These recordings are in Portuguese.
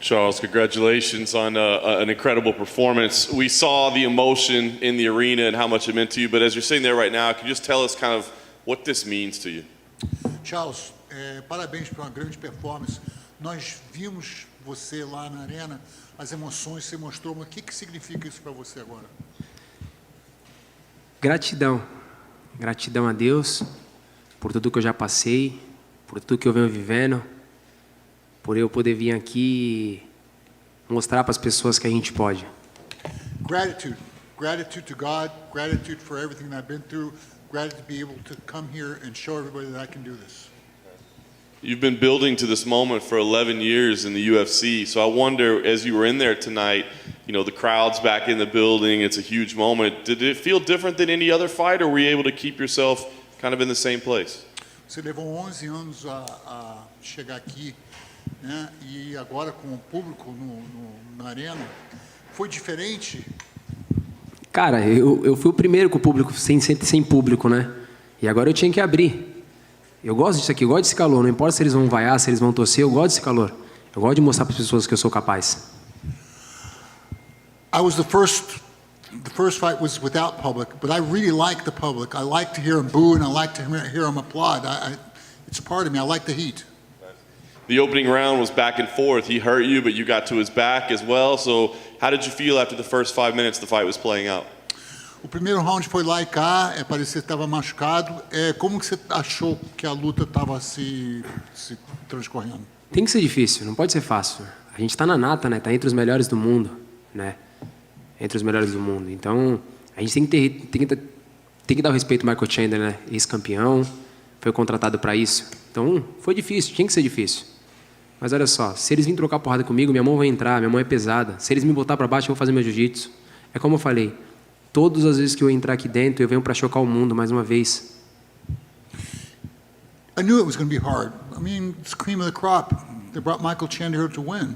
Charles, congratulations on an incredible performance. We saw the emotion in the arena and how much it meant to you, but as you're sitting there right now, can you just tell us kind of what this means to you? Charles, parabéns por uma grande performance. Nós vimos você lá na arena, as emoções você mostrou, mas o que significa isso para você agora? Gratidão. Gratidão a Deus por tudo que eu já passei, por tudo que eu venho vivendo, por eu poder vir aqui e mostrar para as pessoas que a gente pode. Gratitude. Gratitude to God, gratitude for everything that I've been through, gratitude to be able to come here and show everybody that I can do this. You've been building to this moment for 11 years in the UFC, so I wonder, as you were in there tonight, you know, the crowd's back in the building, it's a huge moment. Did it feel different than any other fight, or were you able to keep yourself kind of in the same place? Você levou 11 anos a chegar aqui, né? E agora com o público na arena, foi diferente? Cara, eu fui o primeiro com o público, sem público, né? E agora eu tinha que abrir. Eu gosto disso aqui, eu gosto desse calor. Não importa se eles vão vaiar, se eles vão torcer, eu gosto desse calor. Eu gosto de mostrar para as pessoas que eu sou capaz. I was the first fight was without public, but I really like the public. I like to hear them boo and I like to hear them applaud. It's part of me. I like the heat. The opening round was back and forth. He hurt you, but you got to his back as well. So how did you feel after the first 5 minutes the fight was playing out? O primeiro round foi lá e cá, parecia que estava machucado. Como que você achou que a luta estava se transcorrendo? Tem que ser difícil, não pode ser fácil. A gente está na nata, né? Está entre os melhores do mundo, né? Entre os melhores do mundo. Então, a gente tem que dar o respeito ao Michael Chandler, né? Ex-campeão, foi contratado para isso. Então, foi difícil, tinha que ser difícil. Mas olha só, se eles virem trocar porrada comigo, minha mão vai entrar, minha mão é pesada. Se eles me botar para baixo, eu vou fazer meu jiu-jitsu. É como eu falei, todas as vezes que eu entrar aqui dentro, eu venho para chocar o mundo mais uma vez. I knew it was going to be hard. I mean, it's cream of the crop. They brought Michael Chandler to win.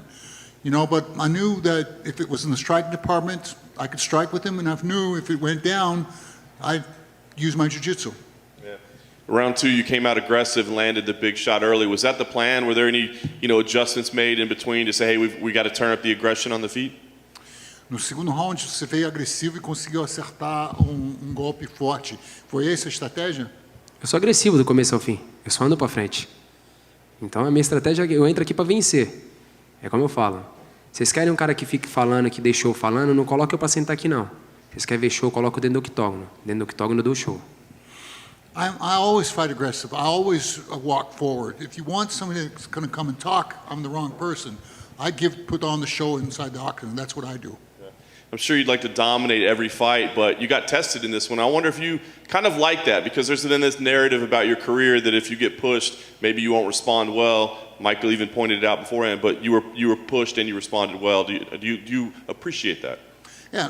You know, but I knew that if it was in the striking department, I could strike with him, and I knew if it went down, I'd use my jiu-jitsu. Yeah. Round 2, you came out aggressive and landed the big shot early. Was that the plan? Were there any, adjustments made in between to say, hey, we got to turn up the aggression on the feet? No segundo round, você veio agressivo e conseguiu acertar um golpe forte. Foi essa a estratégia? Eu sou agressivo do começo ao fim. Eu só ando para frente. Então, a minha estratégia é eu entro aqui para vencer. É como eu falo. Vocês querem um cara que fique falando, que dê show falando, não coloque eu para sentar aqui, não. Vocês querem ver show, coloco dentro do octógono. Dentro do octógono eu dou show. I always fight aggressive. I always walk forward. If you want somebody that's going to come and talk, I'm the wrong person. I put on the show inside the octagon. That's what I do. I'm sure you'd like to dominate every fight, but you got tested in this one. I wonder if you kind of like that, because there's been this narrative about your career that if you get pushed, maybe you won't respond well. Michael even pointed it out beforehand, but you were pushed and you responded well. Do you appreciate that?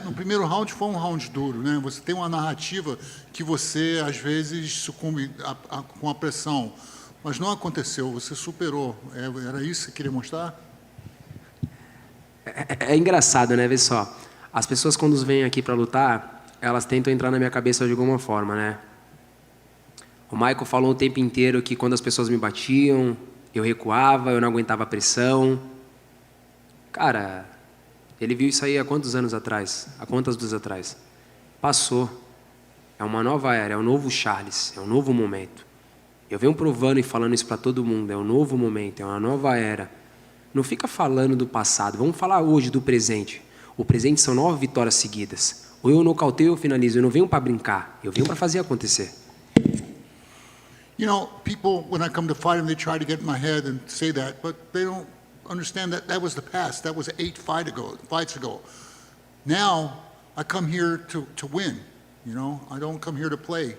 No primeiro round foi round duro, né? Você tem uma narrativa que você às vezes sucumbe com a pressão, mas não aconteceu. Você superou. Era isso que você queria mostrar? É engraçado, né? Vê só. As pessoas, quando vêm aqui para lutar, elas tentam entrar na minha cabeça de alguma forma, né? O Michael falou o tempo inteiro que quando as pessoas me batiam, eu recuava, eu não aguentava a pressão. Cara, ele viu isso aí há quantos anos atrás? Há quantas lutas atrás? Passou. É uma nova era, é um novo Charles, é um novo momento. Eu venho provando e falando isso para todo mundo, é um novo momento, é uma nova era. Não fica falando do passado, vamos falar hoje do presente. O presente são 9 vitórias seguidas. Ou eu nocauteio ou eu finalizo. Eu não venho para brincar, eu venho para fazer acontecer. You know, people, when I come to fight them, they try to get in my head and say that, but they don't understand that that was the past. That was 8 fights ago. Now, I come here to win. You know, I don't come here to play.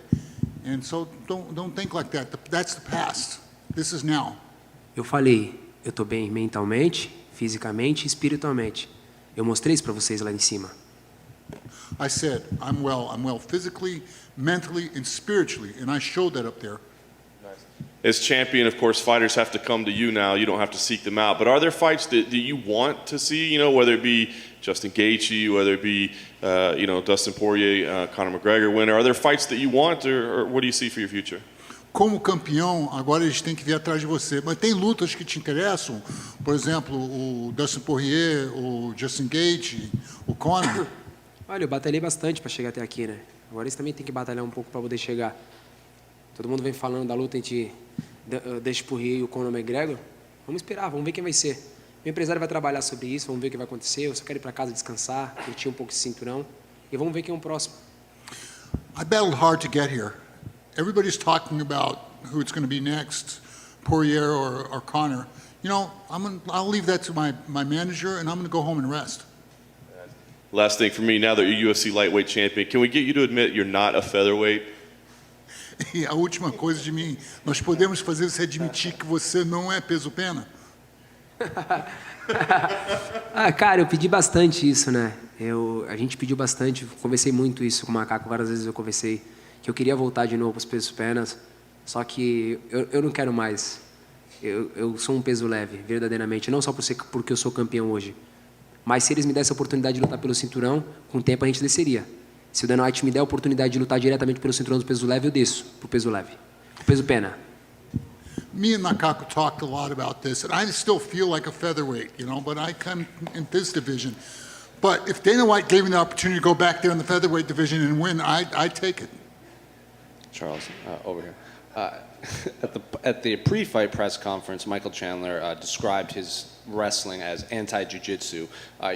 And so don't think like that. That's the past. This is now. Eu falei, eu estou bem mentalmente, fisicamente e espiritualmente. Eu mostrei isso para vocês lá em cima. I said, I'm well physically, mentally, and spiritually, and I showed that up there. As champion, of course, fighters have to come to you now. You don't have to seek them out. But are there fights that you want to see, whether it be Justin Gaethje, whether it be, Dustin Porrier, Conor McGregor winner? Are there fights that you want, or what do you see for your future? como campeão, agora eles têm que vir atrás de você. Mas tem lutas que te interessam? Por exemplo, o Dustin Porrier, o Justin Gaethje, o Conor? Olha, eu batalhei bastante para chegar até aqui, né? Agora eles também têm que batalhar um pouco para poder chegar. Todo mundo vem falando da luta entre Dustin Porrier e o Conor Mcgregor. Vamos esperar, vamos ver quem vai ser. Meu empresário vai trabalhar sobre isso, vamos ver o que vai acontecer. Eu só quero ir para casa descansar, curtir um pouco esse cinturão. E vamos ver quem é o próximo. I battled hard to get here. Everybody's talking about who it's going to be next, Porrier or Conor. You know, I'll leave that to my manager, and I'm going to go home and rest. Last thing for me, now that you're UFC lightweight champion, can we get you to admit you're not a featherweight? E a última coisa de mim, nós podemos fazer você admitir que você não é peso-pena? Cara, eu pedi bastante isso, né? A gente pediu bastante, conversei muito isso com o Macaco, várias vezes eu conversei que eu queria voltar de novo para os pesos penas, só que eu não quero mais. Eu sou um peso leve, verdadeiramente, não só porque eu sou campeão hoje, mas se eles me dessem a oportunidade de lutar pelo cinturão, com o tempo a gente desceria. Se o Dana White me der a oportunidade de lutar diretamente pelo cinturão do peso leve, eu desço pro peso leve, pro peso pena. Me and Macaco talked a lot about this, and I still feel like a featherweight, you know, but I come in this division. But if Dana White gave me the opportunity to go back there in the featherweight division and win, I'd take it. Charles, over here. At the pre-fight press conference, Michael Chandler described his wrestling as anti-jiu-jitsu.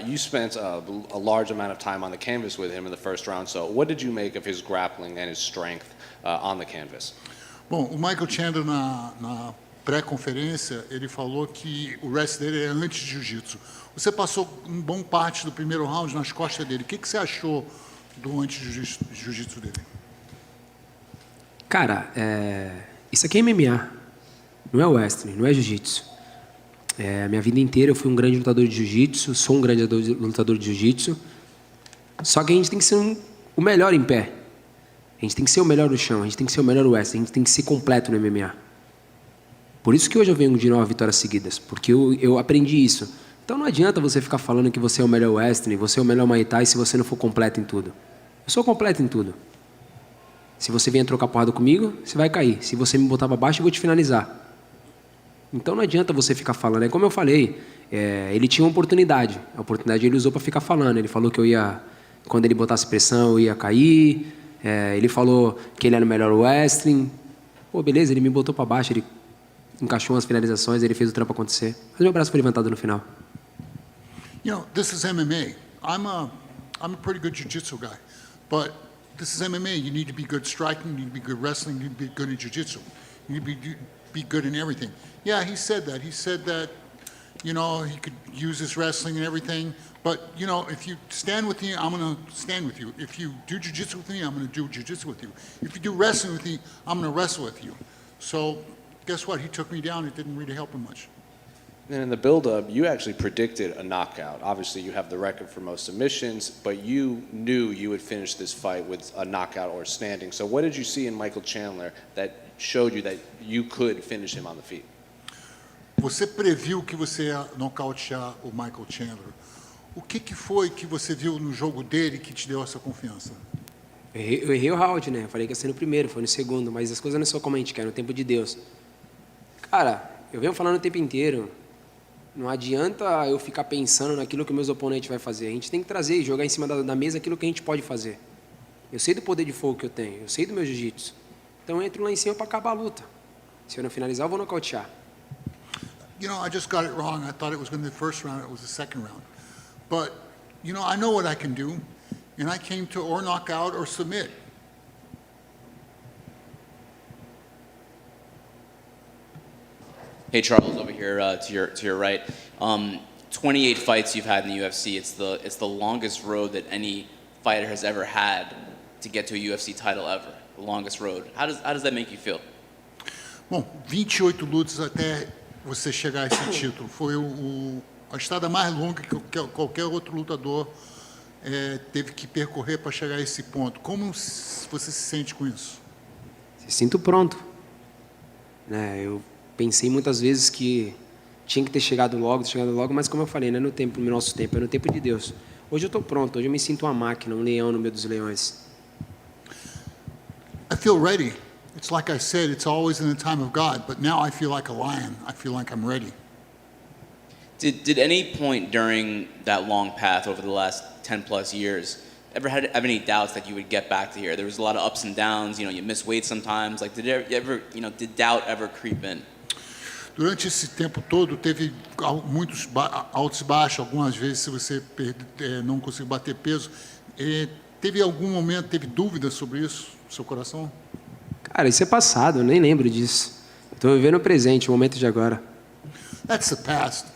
You spent a large amount of time on the canvas with him in the first round, so what did you make of his grappling and his strength on the canvas? Bom, o Michael Chandler na pré-conferência, ele falou que o wrestling dele é anti-jiu-jitsu. Você passou um bom parte do primeiro round nas costas dele. O que você achou do anti-jiu-jitsu dele? Cara, isso aqui é MMA, não é wrestling, não é jiu-jitsu. Minha vida inteira eu fui um grande lutador de jiu-jitsu, sou um grande lutador de jiu-jitsu, só que a gente tem que ser o melhor em pé. A gente tem que ser o melhor no chão, a gente tem que ser o melhor no wrestling, a gente tem que ser completo no MMA. Por isso que hoje eu venho de 9 vitórias seguidas, porque eu aprendi isso. Então não adianta você ficar falando que você é o melhor wrestling, você é o melhor Muay Thai se você não for completo em tudo. Eu sou completo em tudo. Se você vier trocar porrada comigo, você vai cair. Se você me botar para baixo, eu vou te finalizar. Então não adianta você ficar falando. É como eu falei, ele tinha uma oportunidade. A oportunidade ele usou para ficar falando. Ele falou que eu ia, quando ele botasse pressão, eu ia cair. Ele falou que ele era o melhor wrestling. Pô, beleza, ele me botou para baixo, ele encaixou umas finalizações, ele fez o trampo acontecer. Mas meu braço foi levantado no final. You know, this is MMA. I'm a pretty good jiu-jitsu guy, but this is MMA. You need to be good striking, you need to be good wrestling, you need to be good in jiu-jitsu. You need to be good in everything. Yeah, he said that. He said that, you know, he could use his wrestling and everything, but, you know, if you stand with me, I'm going to stand with you. If you do jiu-jitsu with me, I'm going to do jiu-jitsu with you. If you do wrestling with me, I'm going to wrestle with you. So guess what? He took me down. It didn't really help him much. And in the build-up, you actually predicted a knockout. Obviously, you have the record for most submissions, but you knew you would finish this fight with a knockout or standing. So what did you see in Michael Chandler that showed you that you could finish him on the feet? Você previu que você ia nocautear o Michael Chandler. O que foi que você viu no jogo dele que te deu essa confiança? Eu errei o round, né? Eu falei que ia ser no primeiro, foi no segundo, mas as coisas não são como a gente quer, no tempo de Deus. Cara, eu venho falando o tempo inteiro. Não adianta eu ficar pensando naquilo que meus oponentes vão fazer. A gente tem que trazer e jogar em cima da mesa aquilo que a gente pode fazer. Eu sei do poder de fogo que eu tenho, eu sei do meu jiu-jitsu. Então eu entro lá em cima para acabar a luta. Se eu não finalizar, eu vou nocautear. You know, I just got it wrong. I thought it was going to be the first round. It was the second round. But, you know, I know what I can do, and I came to or knock out or submit. Hey Charles, over here to your right. 28 fights you've had in the UFC. It's the longest road that any fighter has ever had to get to a UFC title ever. The longest road. How does that make you feel? Bom, 28 lutas até você chegar a esse título. Foi a estrada mais longa que qualquer outro lutador teve que percorrer para chegar a esse ponto. Como você se sente com isso? Me sinto pronto. Eu pensei muitas vezes que tinha que ter chegado logo, mas como eu falei, não é no nosso tempo, é no tempo de Deus. Hoje eu estou pronto, hoje eu me sinto uma máquina, um leão no meio dos leões. I feel ready. It's like I said, it's always in the time of God, but now I feel like a lion. I feel like I'm ready. Did any point during that long path over the last 10 plus years ever have any doubts that you would get back to here? There was a lot of ups and downs, you know, you miss weight sometimes. Like, did doubt ever creep in? Durante esse tempo todo, teve muitos altos e baixos. Algumas vezes, se você não conseguiu bater peso, teve algum momento, teve dúvidas sobre isso, no seu coração? Cara, isso é passado, eu nem lembro disso. Estou vivendo o presente, o momento de agora. That's the past.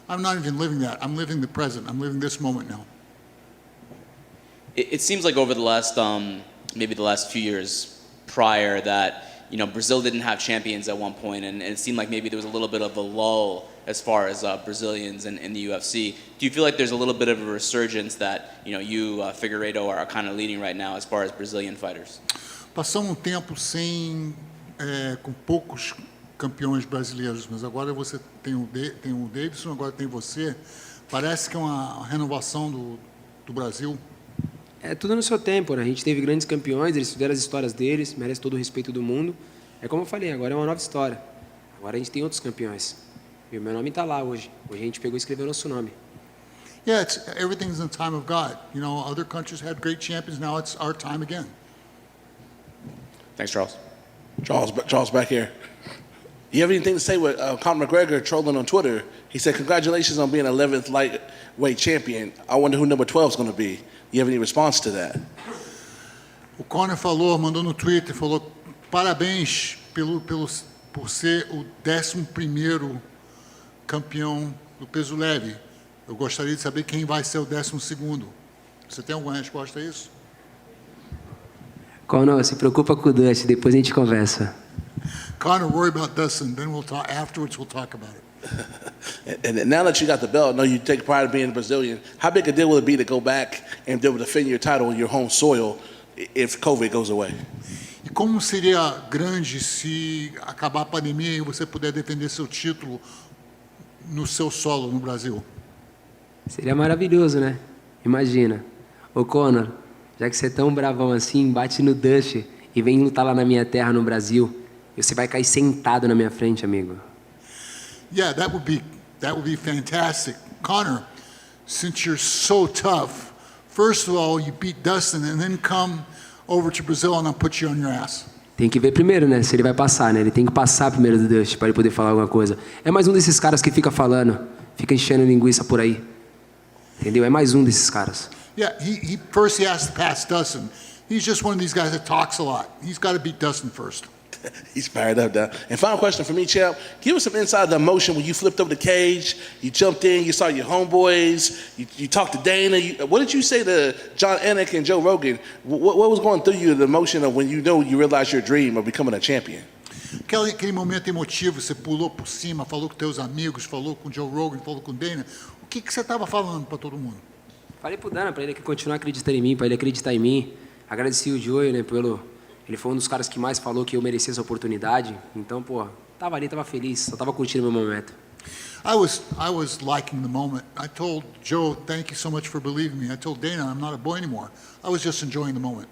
I'm not even living that. I'm living the present. I'm living this moment now. It seems like over the last, maybe the last few years prior that, you know, Brazil didn't have champions at one point, and it seemed like maybe there was a little bit of a lull as far as Brazilians in the UFC. Do you feel like there's a little bit of a resurgence that, you know, you, Figueiredo, are kind of leading right now as far as Brazilian fighters? Passamos tempo com poucos campeões brasileiros, mas agora você tem o Davidson, agora tem você. Parece que é uma renovação do Brasil. É tudo no seu tempo, né? A gente teve grandes campeões, eles fizeram as histórias deles, merece todo o respeito do mundo. É como eu falei, agora é uma nova história. Agora a gente tem outros campeões. E o meu nome está lá hoje. Hoje a gente pegou e escreveu nosso nome. Yeah, everything's in the time of God. You know, other countries had great champions, now it's our time again. Thanks, Charles. Charles back here. You have anything to say with Conor McGregor trolling on Twitter? He said, congratulations on being 11th lightweight champion. I wonder who number 12 is going to be. You have any response to that? O Conor mandou no Twitter, falou parabéns por ser o 11º campeão do peso leve. Eu gostaria de saber quem vai ser o 12º. Você tem alguma resposta a isso? Conor, se preocupa com o Dust, depois a gente conversa. Conor, worry about Dustin, then afterwards we'll talk about it. And now that you got the belt, I know you take pride in being a Brazilian. How big a deal will it be to go back and be able to defend your title on your home soil if COVID goes away? E como seria grande se acabar a pandemia e você puder defender seu título no seu solo no Brasil? Seria maravilhoso, né? Imagina. Ô Conor, já que você é tão bravão assim, bate no Dust e vem lutar lá na minha terra, no Brasil. E você vai cair sentado na minha frente, amigo. Yeah, that would be fantastic. Conor, since you're so tough, first of all, you beat Dustin and then come over to Brazil and I'll put you on your ass. Tem que ver primeiro, né? Se ele vai passar, né? Ele tem que passar primeiro do Dust para ele poder falar alguma coisa. É mais um desses caras que fica falando, fica enchendo linguiça por aí. Entendeu? É mais um desses caras. Yeah, first he has to pass Dustin. He's just one of these guys that talks a lot. He's got to beat Dustin first. He's fired up now. And final question for me, champ. Give us some inside the emotion when you flipped over the cage, you jumped in, you saw your homeboys, you talked to Dana. What did you say to John Anik and Joe Rogan? What was going through you, the emotion of when you realized your dream of becoming a champion? Aquele momento emotivo, você pulou por cima, falou com teus amigos, falou com Joe Rogan, falou com Dana. O que você estava falando para todo mundo? Falei pro Dana, para ele continuar acreditando em mim, para ele acreditar em mim. Agradeci o Joey, né, ele foi um dos caras que mais falou que eu merecia essa oportunidade. Então, pô, tava ali, tava feliz, só tava curtindo o meu momento. I was liking the moment. I told Joe, thank you so much for believing me. I told Dana, I'm not a boy anymore. I was just enjoying the moment.